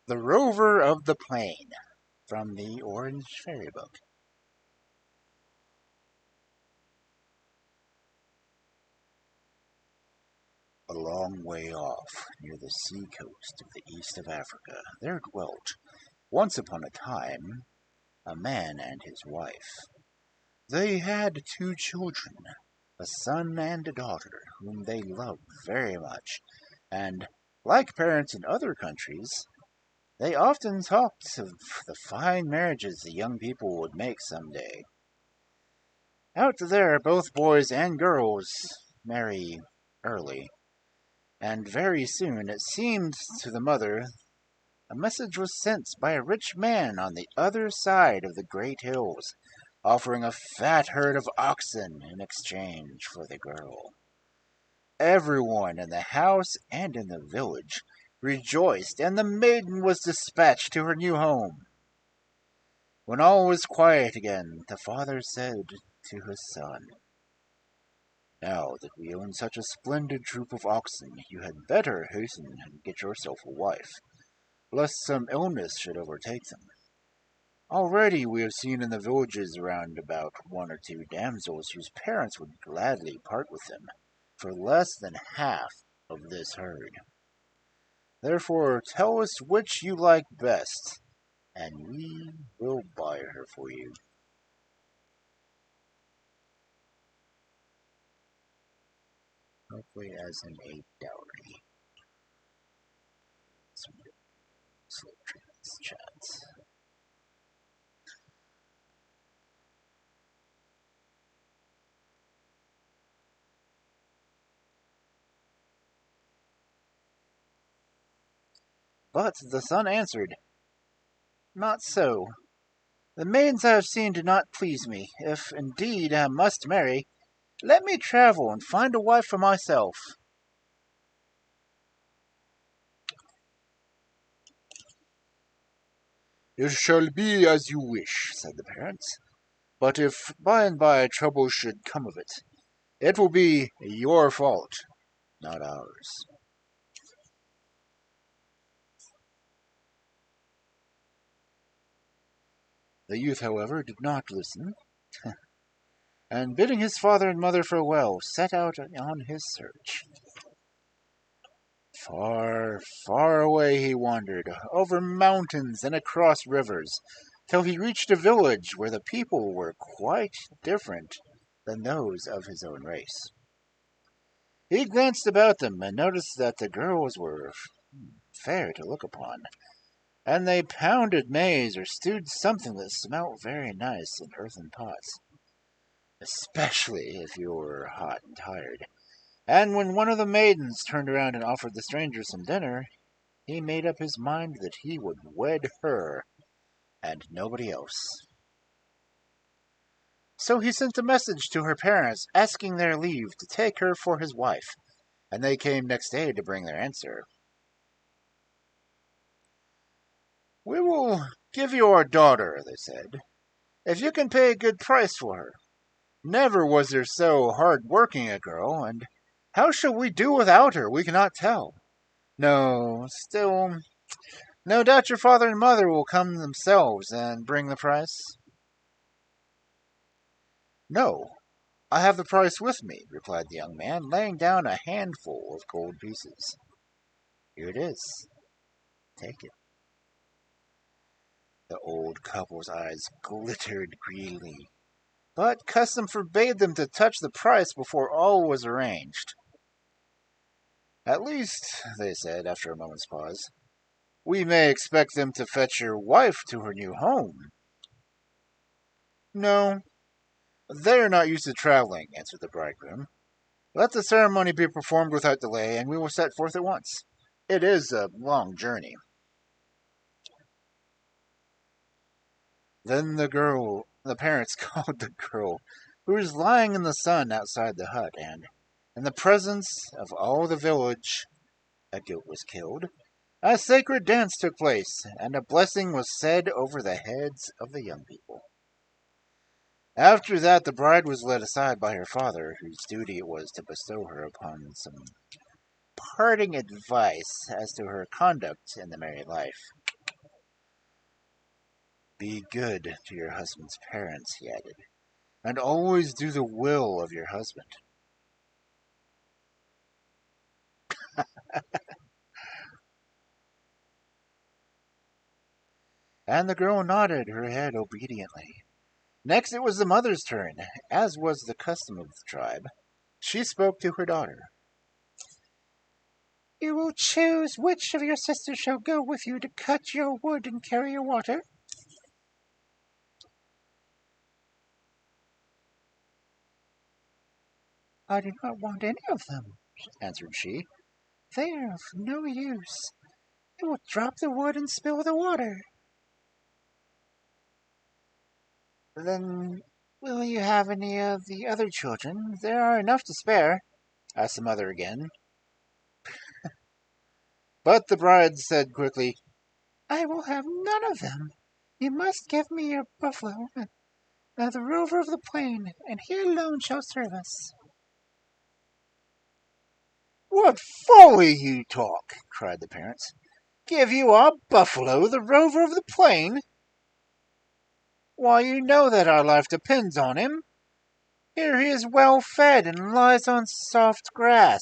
The Rover of the Plain, from the Orange Fairy Book. A long way off, near the sea coast of the east of Africa, there dwelt, once upon a time, a man and his wife. They had two children, a son and a daughter, whom they loved very much, and, like parents in other countries, they often talked of the fine marriages the young people would make some day. Out there, both boys and girls marry early, and very soon, it seemed to the mother, a message was sent by a rich man on the other side of the great hills, offering a fat herd of oxen in exchange for the girl. Everyone in the house and in the village rejoiced, and the maiden was dispatched to her new home. When all was quiet again, the father said to his son, "Now that we own such a splendid troop of oxen, you had better hasten and get yourself a wife, lest some illness should overtake them. Already we have seen in the villages round about one or two damsels whose parents would gladly part with them for less than half of this herd. Therefore tell us which you like best, and we will buy her for you." Hopefully as in a dowry. Some slow trans chats. But the son answered, "Not so. The maidens I have seen do not please me. If indeed I must marry, let me travel and find a wife for myself." "It shall be as you wish," said the parents. "But if by and by trouble should come of it, it will be your fault, not ours." The youth, however, did not listen, and bidding his father and mother farewell, set out on his search. Far, far away he wandered, over mountains and across rivers, till he reached a village where the people were quite different than those of his own race. He glanced about them and noticed that the girls were fair to look upon, and they pounded maize or stewed something that smelt very nice in earthen pots, especially if you were hot and tired. And when one of the maidens turned around and offered the stranger some dinner, he made up his mind that he would wed her and nobody else. So he sent a message to her parents asking their leave to take her for his wife, and they came next day to bring their answer. "We will give you our daughter," they said, "if you can pay a good price for her. Never was there so hard-working a girl, and how shall we do without her, we cannot tell. No, still, no doubt your father and mother will come themselves and bring the price." "No, I have the price with me," replied the young man, laying down a handful of gold pieces. "Here it is. Take it." The old couple's eyes glittered greedily, but custom forbade them to touch the price before all was arranged. "At least," they said after a moment's pause, "we may expect them to fetch your wife to her new home." "No, they are not used to traveling," answered the bridegroom. "Let the ceremony be performed without delay, and we will set forth at once. It is a long journey." Then the parents called the girl, who was lying in the sun outside the hut, and, in the presence of all the village, a goat was killed, a sacred dance took place, and a blessing was said over the heads of the young people. After that, the bride was led aside by her father, whose duty it was to bestow her upon some parting advice as to her conduct in the married life. Be good to your husband's parents, he added, and always do the will of your husband. And the girl nodded her head obediently. Next it was the mother's turn. As was the custom of the tribe, she spoke to her daughter. You will choose which of your sisters shall go with you to cut your wood and carry your water. I do not want any of them, answered she. They are of no use. They will drop the wood and spill the water. Then will you have any of the other children? There are enough to spare, asked the mother again. But the bride said quickly, I will have none of them. You must give me your buffalo, the Rover of the plain, and he alone shall serve us. What folly you talk, cried the parents. Give you our buffalo, the Rover of the plain? Why, you know that our life depends on him. Here he is well fed and lies on soft grass.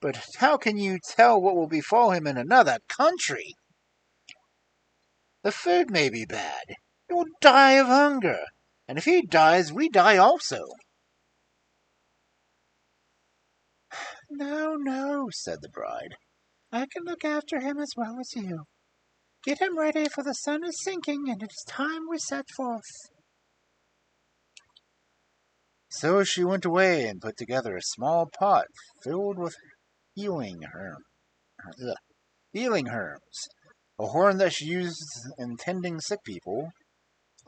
But how can you tell what will befall him in another country? The food may be bad. He will die of hunger. And if he dies, we die also. No, no, said the bride. I can look after him as well as you. Get him ready, for the sun is sinking, and it is time we set forth. So she went away and put together a small pot filled with healing herbs, a horn that she used in tending sick people,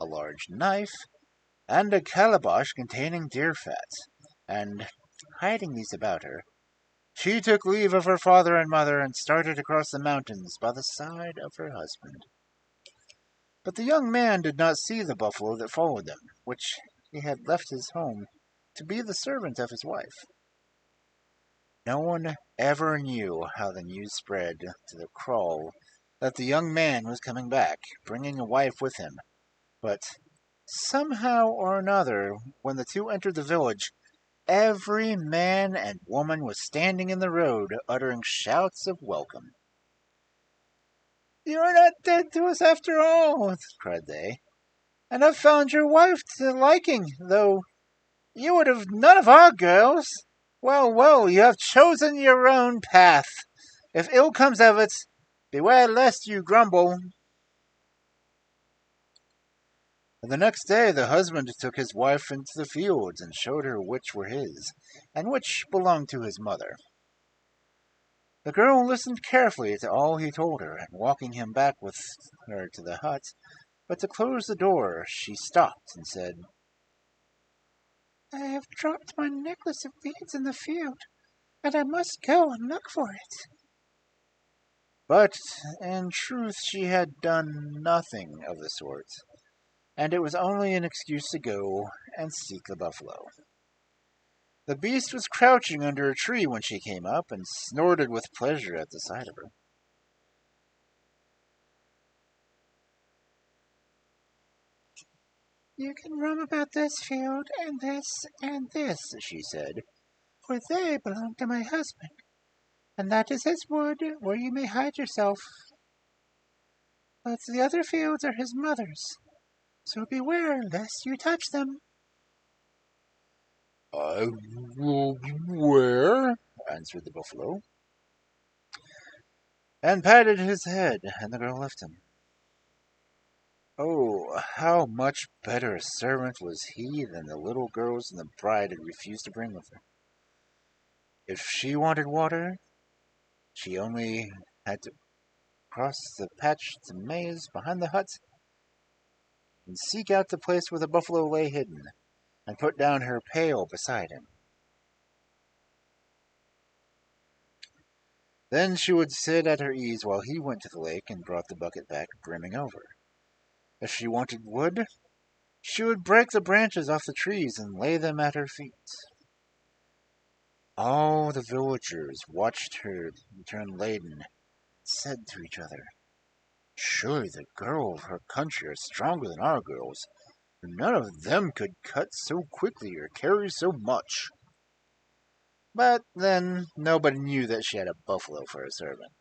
a large knife, and a calabash containing deer fat. And, hiding these about her, she took leave of her father and mother and started across the mountains by the side of her husband. But the young man did not see the buffalo that followed them, which he had left his home to be the servant of his wife. No one ever knew how the news spread to the kraal that the young man was coming back, bringing a wife with him. But somehow or another, when the two entered the village, every man and woman was standing in the road, uttering shouts of welcome. You are not dead to us after all, cried they, and have found your wife to liking, though you would have none of our girls. Well, well, you have chosen your own path. If ill comes of it, beware lest you grumble. The next day the husband took his wife into the fields and showed her which were his, and which belonged to his mother. The girl listened carefully to all he told her, and walking him back with her to the hut, but to close the door, she stopped and said, I have dropped my necklace of beads in the field, and I must go and look for it. But in truth she had done nothing of the sort, and it was only an excuse to go and seek the buffalo. The beast was crouching under a tree when she came up, and snorted with pleasure at the sight of her. You can roam about this field, and this, she said, for they belong to my husband, and that is his wood where you may hide yourself. But the other fields are his mother's, so beware lest you touch them. I will beware, answered the buffalo, and patted his head, and the girl left him. Oh, how much better a servant was he than the little girls and the bride had refused to bring with her. If she wanted water, she only had to cross the patch of maize behind the hut and seek out the place where the buffalo lay hidden, and put down her pail beside him. Then she would sit at her ease while he went to the lake and brought the bucket back brimming over. If she wanted wood, she would break the branches off the trees and lay them at her feet. All the villagers watched her return laden and said to each other, Surely the girls of her country are stronger than our girls. None of them could cut so quickly or carry so much. But then nobody knew that she had a buffalo for a servant.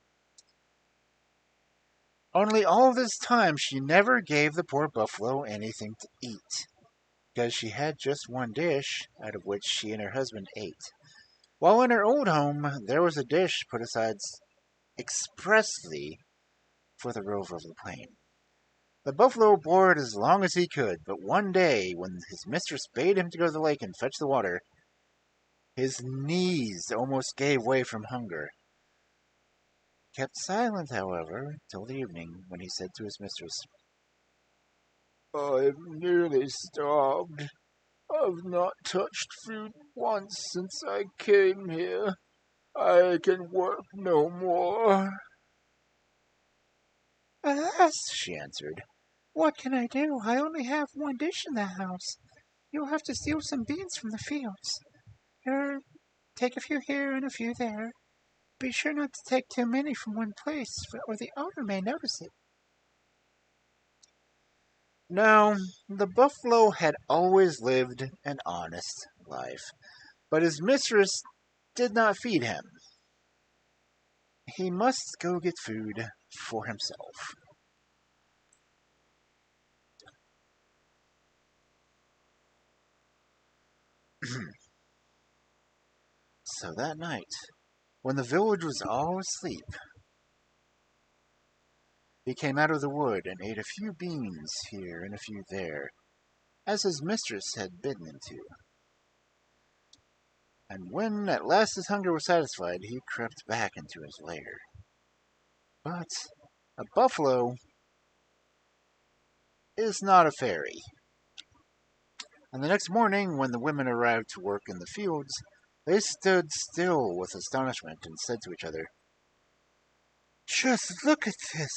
Only all this time she never gave the poor buffalo anything to eat, because she had just one dish, out of which she and her husband ate. While in her old home, there was a dish put aside expressly for the rover of the plain. The buffalo bore it as long as he could, but one day, when his mistress bade him to go to the lake and fetch the water, his knees almost gave way from hunger. He kept silent, however, till the evening, when he said to his mistress, "I'm nearly starved. I've not touched food once since I came here. I can work no more." "Alas," she answered, "what can I do? I only have one dish in the house. You'll have to steal some beans from the fields. Here, take a few here and a few there. Be sure not to take too many from one place, or the owner may notice it." Now, the buffalo had always lived an honest life, but his mistress did not feed him. He must go get food for himself. So that night, when the village was all asleep, he came out of the wood and ate a few beans here and a few there, as his mistress had bidden him to. And when at last his hunger was satisfied, he crept back into his lair. But a buffalo is not a fairy. And the next morning, when the women arrived to work in the fields, they stood still with astonishment and said to each other, "Just look at this!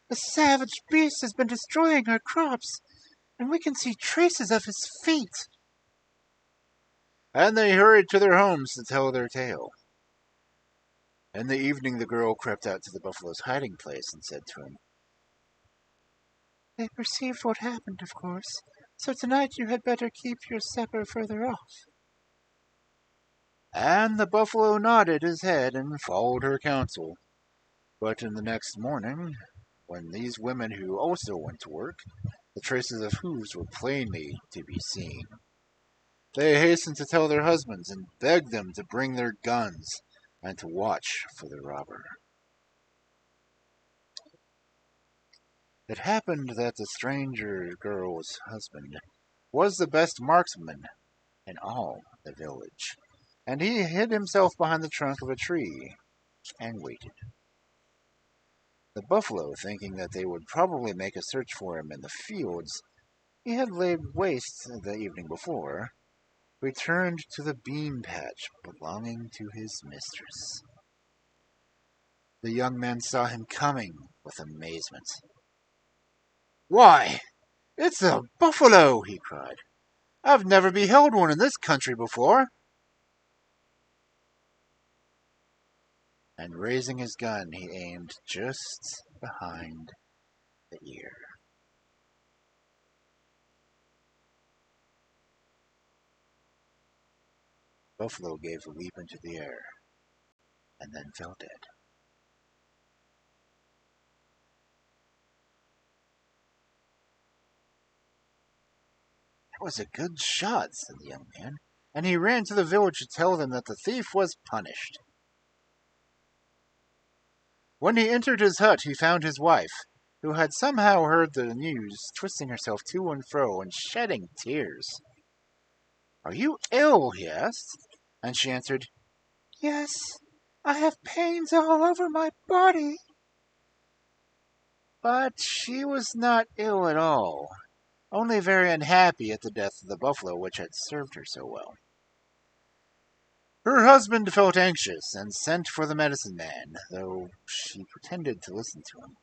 The savage beast has been destroying our crops, and we can see traces of his feet." and they hurried to their homes to tell their tale. In the evening, the girl crept out to the buffalo's hiding place and said to him, "They perceived what happened, of course, so tonight you had better keep your supper further off." and the buffalo nodded his head and followed her counsel. But in the next morning, when these women who also went to work, the traces of hooves were plainly to be seen. They hastened to tell their husbands and begged them to bring their guns and to watch for the robber. It happened that the stranger girl's husband was the best marksman in all the village, and he hid himself behind the trunk of a tree and waited. The buffalo, thinking that they would probably make a search for him in the fields he had laid waste the evening before, returned to the bean patch belonging to his mistress. The young man saw him coming with amazement. "Why, it's a buffalo!" he cried. "I've never beheld one in this country before." And raising his gun, he aimed just behind the ear. Buffalo gave a leap into the air and then fell dead. "That was a good shot," said the young man, and he ran to the village to tell them that the thief was punished. When he entered his hut, he found his wife, who had somehow heard the news, twisting herself to and fro and shedding tears. "Are you ill?" he asked, and she answered, "Yes, I have pains all over my body." but she was not ill at all, only very unhappy at the death of the buffalo which had served her so well. Her husband felt anxious and sent for the medicine man, though she pretended to listen to him.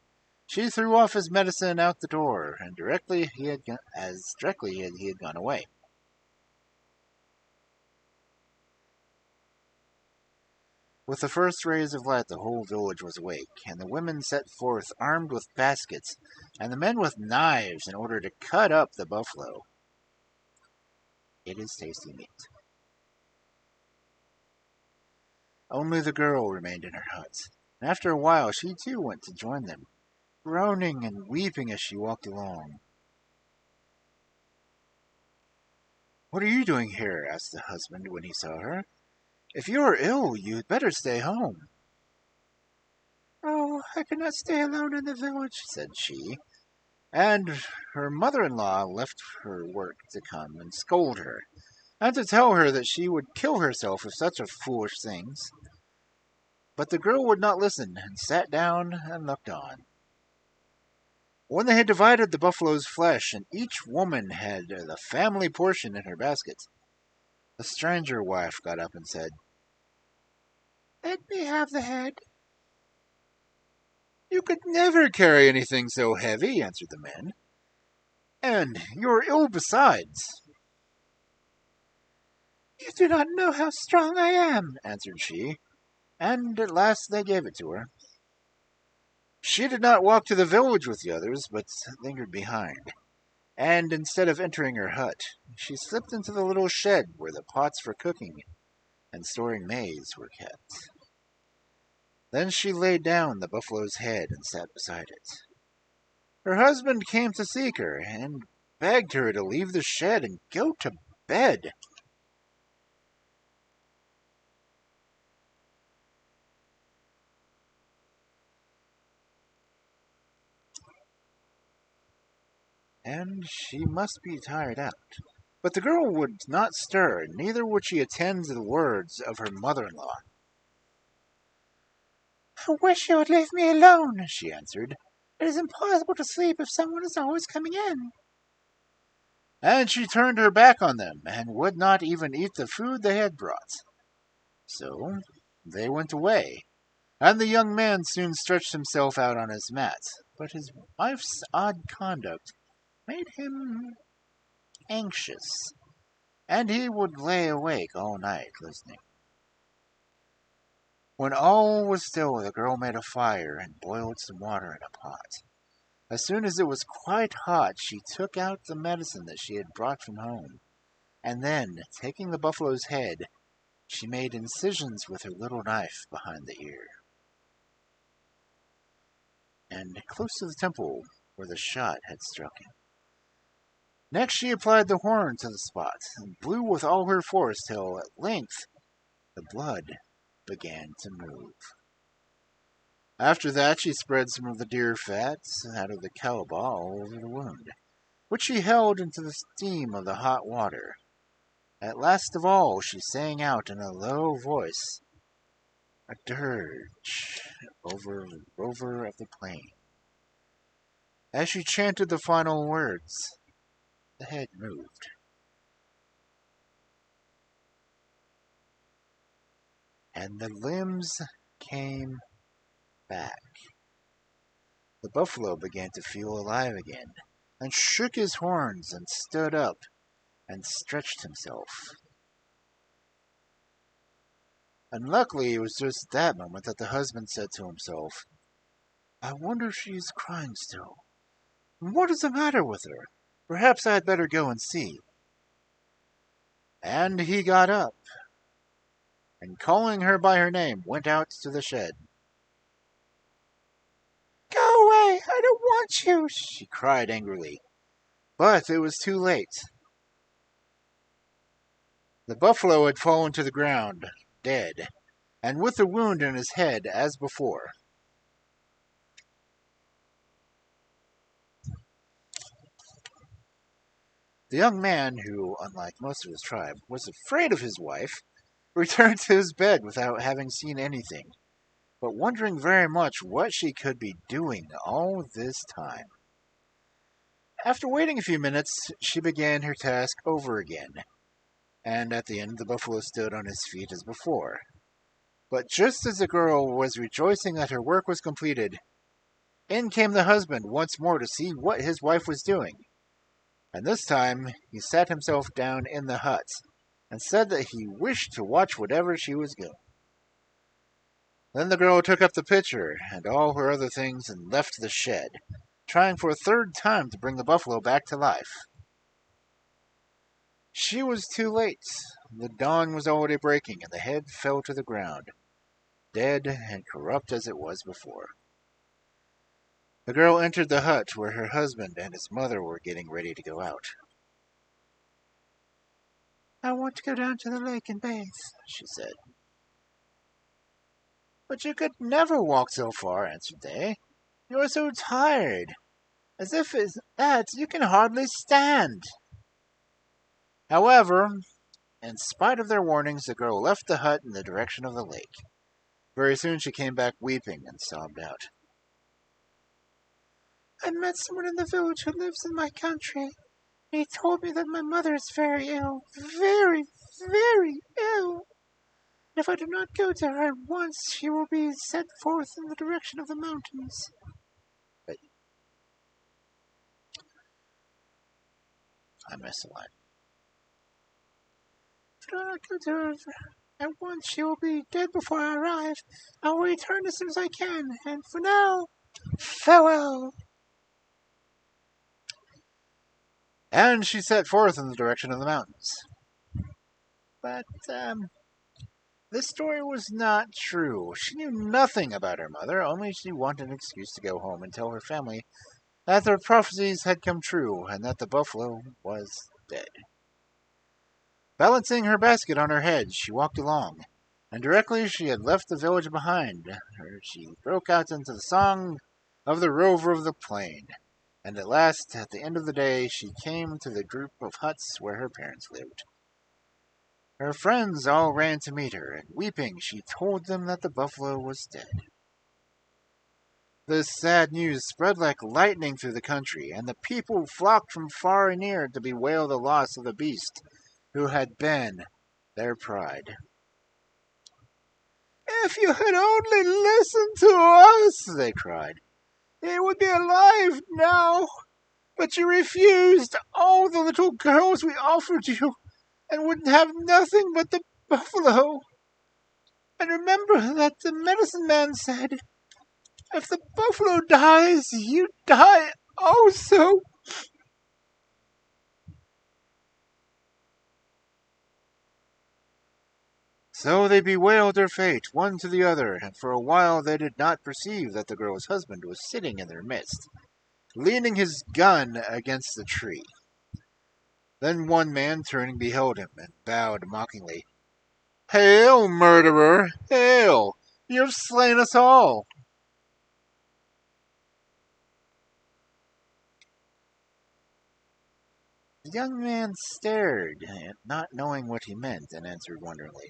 She threw off his medicine out the door, and directly he had gone away. With the first rays of light, the whole village was awake, and the women set forth armed with baskets, and the men with knives in order to cut up the buffalo. It is tasty meat. Only the girl remained in her hut, and after a while she too went to join them, groaning and weeping as she walked along. "What are you doing here?" asked the husband when he saw her. "If you are ill, you had better stay home." "Oh, I could not stay alone in the village," said she, and her mother-in-law left her work to come and scold her, and to tell her that she would kill herself if such a foolish things. But the girl would not listen, and sat down and looked on. When they had divided the buffalo's flesh, and each woman had the family portion in her basket, the stranger wife got up and said, "Let me have the head." "You could never carry anything so heavy," answered the men, "and you are ill besides." "You do not know how strong I am," answered she, and at last they gave it to her. She did not walk to the village with the others, but lingered behind, and instead of entering her hut, she slipped into the little shed where the pots for cooking and storing maize were kept. Then she laid down the buffalo's head and sat beside it. Her husband came to seek her, and begged her to leave the shed and go to bed. And she must be tired out. But the girl would not stir, neither would she attend to the words of her mother-in-law. "I wish you would leave me alone," she answered. "It is impossible to sleep if someone is always coming in." And she turned her back on them, and would not even eat the food they had brought. So they went away, and the young man soon stretched himself out on his mat, but his wife's odd conduct made him anxious, and he would lay awake all night listening. When all was still, the girl made a fire and boiled some water in a pot. As soon as it was quite hot, she took out the medicine that she had brought from home, and then, taking the buffalo's head, she made incisions with her little knife behind the ear, and close to the temple where the shot had struck him. Next she applied the horn to the spot, and blew with all her force till at length the blood began to move. After that she spread some of the deer fat out of the calabash all over the wound, which she held into the steam of the hot water. At last of all she sang out in a low voice a dirge over Rover of the plain. As she chanted the final words, the head moved, and the limbs came back. The buffalo began to feel alive again, and shook his horns, and stood up, and stretched himself. Unluckily, it was just at that moment that the husband said to himself, "I wonder if she is crying still. What is the matter with her? Perhaps I had better go and see." And he got up, and calling her by her name, went out to the shed. "Go away! I don't want you!" she cried angrily. But it was too late. The buffalo had fallen to the ground, dead, and with a wound in his head as before. The young man, who, unlike most of his tribe, was afraid of his wife, returned to his bed without having seen anything, but wondering very much what she could be doing all this time. After waiting a few minutes, she began her task over again, and at the end the buffalo stood on his feet as before. But just as the girl was rejoicing that her work was completed, in came the husband once more to see what his wife was doing, and this time he sat himself down in the hut, and said that he wished to watch whatever she was doing. Then the girl took up the pitcher and all her other things and left the shed, trying for a third time to bring the buffalo back to life. She was too late. The dawn was already breaking, and the head fell to the ground, dead and corrupt as it was before. The girl entered the hut where her husband and his mother were getting ready to go out. I want to go down to the lake and bathe, she said. But you could never walk so far, answered they. You are so tired, as if it's that you can hardly stand. However, in spite of their warnings, the girl left the hut in the direction of the lake. Very soon she came back weeping and sobbed out. I met someone in the village who lives in my country. He told me that my mother is very ill, very, very ill. And if I do not go to her at once, she will be sent forth in the direction of the mountains. I missed a line. If I do not go to her at once, she will be dead before I arrive. I will return as soon as I can, and for now, farewell. And she set forth in the direction of the mountains. But, this story was not true. She knew nothing about her mother, only she wanted an excuse to go home and tell her family that their prophecies had come true and that the buffalo was dead. Balancing her basket on her head, she walked along, and directly she had left the village behind her, she broke out into the song of the Rover of the Plain. And at last, at the end of the day, she came to the group of huts where her parents lived. Her friends all ran to meet her, and weeping, she told them that the buffalo was dead. This sad news spread like lightning through the country, and the people flocked from far and near to bewail the loss of the beast who had been their pride. If you had only listened to us, they cried, it would be alive now. But you refused all the little girls we offered you, and would have nothing but the buffalo. And remember that the medicine man said, if the buffalo dies, you die also. So they bewailed their fate, one to the other, and for a while they did not perceive that the girl's husband was sitting in their midst, leaning his gun against the tree. Then one man, turning, beheld him, and bowed mockingly. Hail, murderer! Hail! You have slain us all! The young man stared, not knowing what he meant, and answered wonderingly.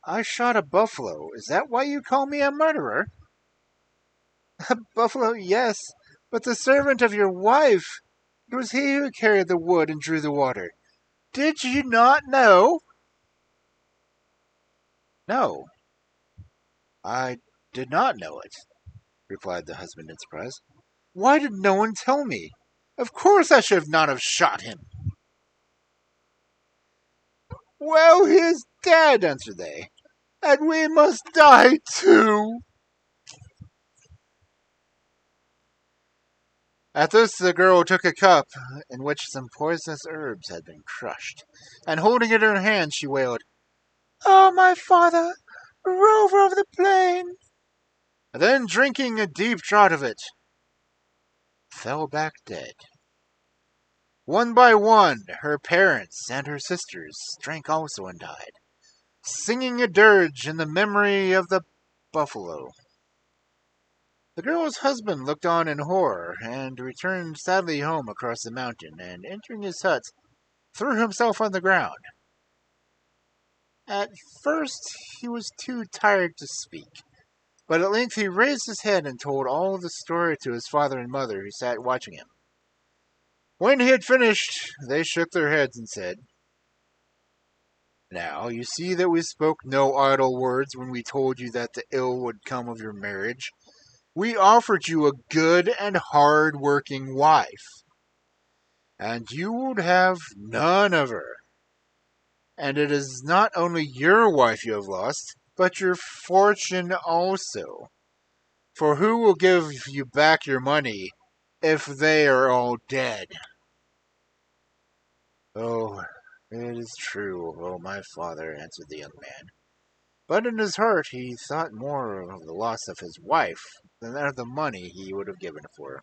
I shot a buffalo. Is that why you call me a murderer? A buffalo, yes, but the servant of your wife. It was he who carried the wood and drew the water. Did you not know? No, I did not know it, replied the husband in surprise. Why did no one tell me? Of course I should not have shot him. Well, he is dead, answered they, and we must die too. At this, the girl took a cup in which some poisonous herbs had been crushed, and holding it in her hand, she wailed, Oh, my father, Rover of the Plain! And then, drinking a deep draught of it, fell back dead. One by one, her parents and her sisters drank also and died, singing a dirge in the memory of the buffalo. The girl's husband looked on in horror, and returned sadly home across the mountain, and entering his hut, threw himself on the ground. At first he was too tired to speak, but at length he raised his head and told all the story to his father and mother, who sat watching him. When he had finished, they shook their heads and said, Now you see that we spoke no idle words when we told you that the ill would come of your marriage. We offered you a good and hard-working wife, and you would have none of her. And it is not only your wife you have lost, but your fortune also. For who will give you back your money if they are all dead? Oh, it is true, oh my father, answered the young man. But in his heart he thought more of the loss of his wife than of the money he would have given for her.